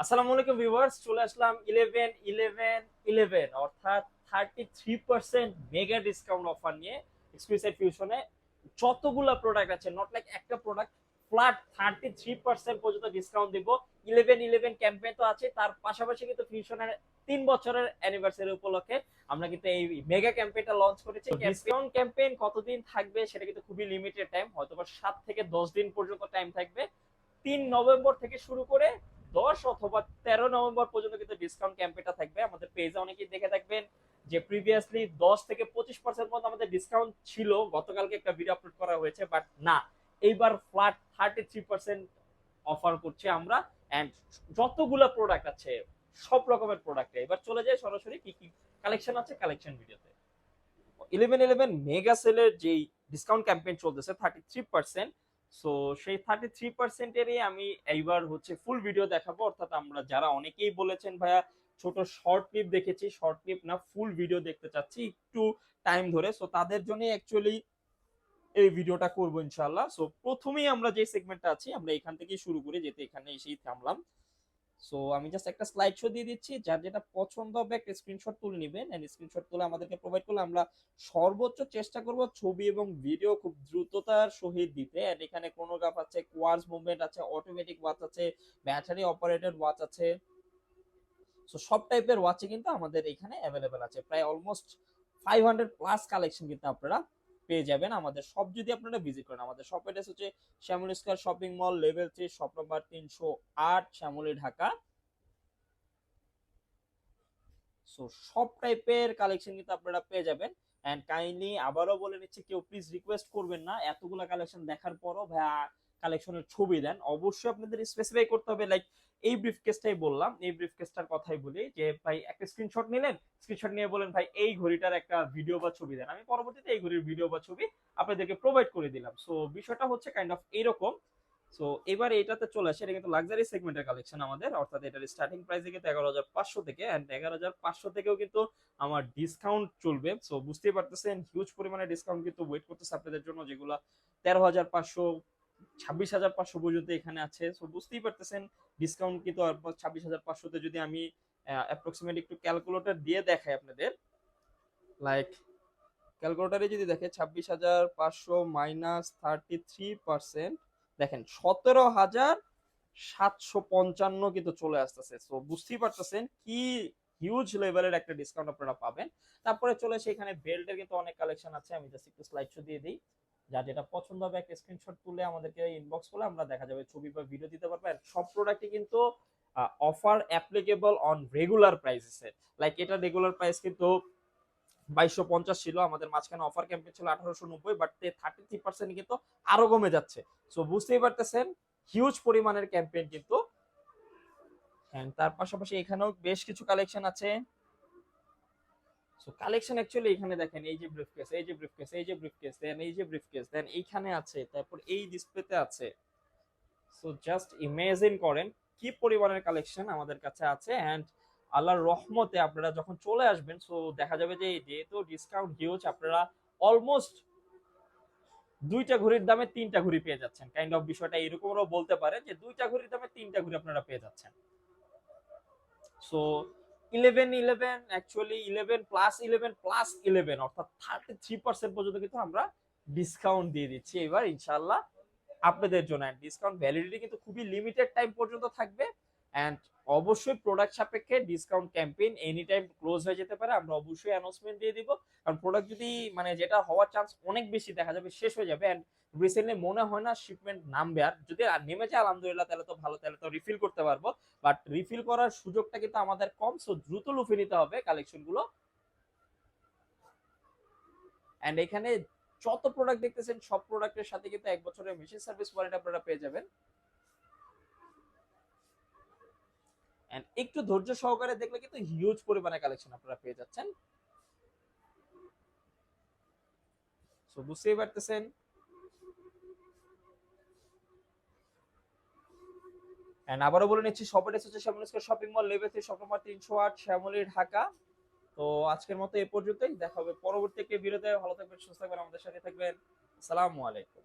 আসসালামু আলাইকুম ভিউয়ার্স, চলে আসলাম 11-11-11 অর্থাৎ 33% মেগা ডিসকাউন্ট অফার নিয়ে এক্সক্লুসিভ ফিউশনে। যতগুলা প্রোডাক্ট আছে, নট লাইক একটা প্রোডাক্ট, ফ্ল্যাট 33% পর্যন্ত ডিসকাউন্ট দিব। 11-11 ক্যাম্পেইন তো আছে, তার পাশাপাশি কিন্তু ফিউশনের 3 বছরের অ্যানিভার্সারি উপলক্ষে আমরা কিন্তু এই মেগা ক্যাম্পেইনটা লঞ্চ করেছি। ডিসকাউন্ট ক্যাম্পেইন কতদিন থাকবে সেটা কিন্তু খুবই লিমিটেড টাইম, হয়তো 7 থেকে 10 দিন পর্যন্ত টাইম থাকবে। 3 নভেম্বর থেকে শুরু করে 10 অথবা 13 নভেম্বর পর্যন্ত কিন্তু ডিসকাউন্ট ক্যাম্পেইনটা থাকবে। আমাদের পেজে অনেকেই দেখে থাকবেন যে প্রিভিয়াসলি 10 থেকে 25% পর্যন্ত আমাদের ডিসকাউন্ট ছিল, গতকালকে একটা ভিডিও আপলোড করা হয়েছে, বাট না, এইবার ফ্ল্যাট 33% অফার করছি আমরা। এন্ড যতগুলো প্রোডাক্ট আছে, সব রকমের প্রোডাক্ট। এবার চলে যাই সরাসরি কি কি কালেকশন আছে কালেকশন ভিডিওতে। 11-11 মেগা সেলের যেই ডিসকাউন্ট ক্যাম্পেইন চলতেছে 33%, সো সেই 33%-এরই আমি এইবার হচ্ছে ফুল ভিডিও দেখাবো। অর্থাৎ আমরা যারা অনেকেই বলেছেন ভাইয়া ছোট শর্ট ক্লিপ দেখেছি, শর্ট ক্লিপ না ফুল ভিডিও দেখতে চাচ্ছি একটু টাইম ধরে, সো তাদের জন্য অ্যাকচুয়ালি এই ভিডিওটা করবো ইনশাআল্লাহ। সো প্রথমেই আমরা যে সেগমেন্টটা আছি আমরা এখান থেকেই শুরু করি, যেতে এখানে এসেই থামলাম। সো আমি জাস্ট একটা স্লাইড শো দিয়ে দিচ্ছি, যার যেটা পছন্দ হবে একটা স্ক্রিনশট তুলে নেবেন, এন্ড স্ক্রিনশট তুলে আমাদেরকে প্রোভাইড করলে আমরা সর্বোচ্চ চেষ্টা করব ছবি এবং ভিডিও খুব দ্রুততার সহিত দিতে। এন্ড এখানে ক্রোনোগ্রাফ আছে, কোয়ার্স মুভমেন্ট আছে, অটোমেটিক ওয়াচ আছে, ব্যাটারি অপারেটেড ওয়াচ আছে। সো সব টাইপের ওয়াচই কিন্তু আমাদের এখানে অ্যাভেলেবেল আছে। প্রায় অলমোস্ট 500 প্লাস কালেকশন কিন্তু আপনারা পেয়ে যাবেন আমাদের সব যদি আপনারা ভিজিট করেন। আমাদের শপ অ্যাড্রেস হচ্ছে Shyamoli square shopping mall, level 3, shop number 308, Shyamoli, Dhaka. So সব টাইপের কালেকশন কিন্তু আপনারা পেয়ে যাবেন। এন্ড কাইন্ডলি আবারও বলে নিচ্ছি, কেউ প্লিজ রিকোয়েস্ট করবেন না এতগুলা কালেকশন দেখার পরও ভাইয়া কালেকশনের ছবি দেন। অবশ্যই আপনাদের স্পেসিফাই করতে হবে। লাইক এই ব্রিফকেসটাই বললাম, এই ব্রিফকেসটার কথাই বলি যে ভাই একটা স্ক্রিনশট নিলেন, স্ক্রিনশট নিয়ে বলেন ভাই এই ঘড়িটার একটা ভিডিও বা ছবি দেন, আমি পরবর্তীতে এই ঘড়ির ভিডিও বা ছবি আপনাদেরকে প্রোভাইড করে দিলাম। সো বিষয়টা হচ্ছে কাইন্ড অফ এইরকম। সো এবার এটাতে চলে আসে, এটা কিন্তু লাক্সারি সেগমেন্টের কালেকশন আমাদের, অর্থাৎ এটার স্টার্টিং প্রাইস কিন্তু 11,500 থেকে, এন্ড 11,500 থেকেও কিন্তু আমার ডিসকাউন্ট চলবে। সো বুঝতেই পারতেছেন হিউজ পরিমাণে ডিসকাউন্ট কিন্তু ওয়েট করতেছে আপনাদের জন্য, যেগুলো 13,500, 26,500 পর্যন্ত এখানে আছে। সো বুঝতেই পারতেছেন ডিসকাউন্ট কিন্তু 26,500-তে যদি আমি অ্যাপ্রক্সিমেট একটু ক্যালকুলেটর দিয়ে দেখাই আপনাদের, লাইক ক্যালকুলেটরে যদি দেখে 26,500 মাইনাস 33%, দেখেন 17,755 কিন্তু চলে আসতেছে। সো বুঝতেই পারতেছেন কি হিউজ লেভেলের একটা ডিসকাউন্ট আপনারা পাবেন। তারপরে চলে সেখানে বেল্টের কিন্তু অনেক কালেকশন আছে, আমি জাস্ট একটু স্লাইড শো দিয়ে দিই। যার যেটা পছন্দ হবে একটা স্ক্রিনশট তুলে আমাদেরকে ইনবক্স করলে আমরা দেখা যাবে ছবি বা ভিডিও দিতে পারবো। আর সব প্রোডাক্টই কিন্তু অফার অ্যাপ্লিকেবল অন রেগুলার প্রাইসে। লাইক এটা রেগুলার প্রাইস কিন্তু 2250 ছিল, আমাদের মাঝখানে অফার ক্যাম্পেইন ছিল 1890, বাট 33% কিন্তু আরো কমে যাচ্ছে। সো বুঝতেই পারতেছেন হিউজ পরিমাণের ক্যাম্পেইন কিন্তু। তার পাশাপাশি এখানেও বেশ কিছু কালেকশন আছে। সো কালেকশন অ্যাকচুয়ালি এখানে দেখেন, এই যে ব্রিফকেস, এই যে ব্রিফকেস, এই যে ব্রিফকেস, দেন এই যে ব্রিফকেস, দেন এইখানে আছে, তারপর এই ডিসপ্লেতে আছে। সো জাস্ট ইমাজিন করেন কি পরিমাণের কালেকশন আমাদের কাছে আছে। এন্ড আল্লাহর রহমতে আপনারা যখন চলে আসবেন, সো দেখা যাবে যে যেহেতু ডিসকাউন্ট হিউজ, আপনারা অলমোস্ট দুইটা ঘড়ির দামে তিনটা ঘড়ি পেয়ে যাচ্ছেন। কাইন্ড অফ বিষয়টা এরকমও বলতে পারে যে দুইটা ঘড়ির দামে তিনটা ঘড়ি আপনারা পেয়ে যাচ্ছেন। সো 11-11 অ্যাকচুয়ালি 11+11+11 অর্থাৎ 33% পর্যন্ত কিন্তু আমরা ডিসকাউন্ট দিয়ে দিচ্ছি এবার ইনশাআল্লাহ আপনাদের জন্য। ডিসকাউন্ট ভ্যালিডিটি কিন্তু খুবই লিমিটেড টাইম পর্যন্ত থাকবে। এন্ড অবশ্যই প্রোডাক্ট সাপেক্ষে discount campaign any time close হয়ে যেতে পারে, আমরা অবশ্যই অ্যানাউন্সমেন্ট দিয়ে দিব। কারণ প্রোডাক্ট যদি মানে যেটা হওয়ার চান্স অনেক বেশি, দেখা যাবে শেষ হয়ে যাবে। এন্ড রিসেন্টলি মনে হয় না শিপমেন্ট নামবে। আর যদি নেমে যায় আলহামদুলিল্লাহ, তাহলে তো ভালো, তাহলে তো রিফিল করতে পারবো। বাট রিফিল করার সুযোগটা কিন্তু আমাদের কম, সো দ্রুত লুফে নিতে হবে কালেকশন গুলো। এন্ড এখানে যত প্রোডাক্ট দেখতেছেন সব প্রোডাক্টের সাথে কিন্তু 1 বছরের মেশিন সার্ভিস ওয়ারেন্টি আপনারা পেয়ে যাবেন। এন্ড একটু ধৈর্য সহকারে দেখলে কিন্তু হিউজ পরিমাণে কালেকশন আপনারা পেয়ে যাচ্ছেন। সো বুঝতেই পারতেছেন। এন্ড আবারও বলে নিচ্ছি, শপ অ্যাড্রেস হচ্ছে Shyamoli square shopping mall, level 3, shop number 308, Shyamoli, Dhaka. তো আজকের মতো এই পর্যন্তই, দেখা হবে পরবর্তী একটি ভিডিওতে। ভালো থাকবেন, সুস্থ থাকবেন, আমাদের সাথে থাকবেন। আসসালামু আলাইকুম।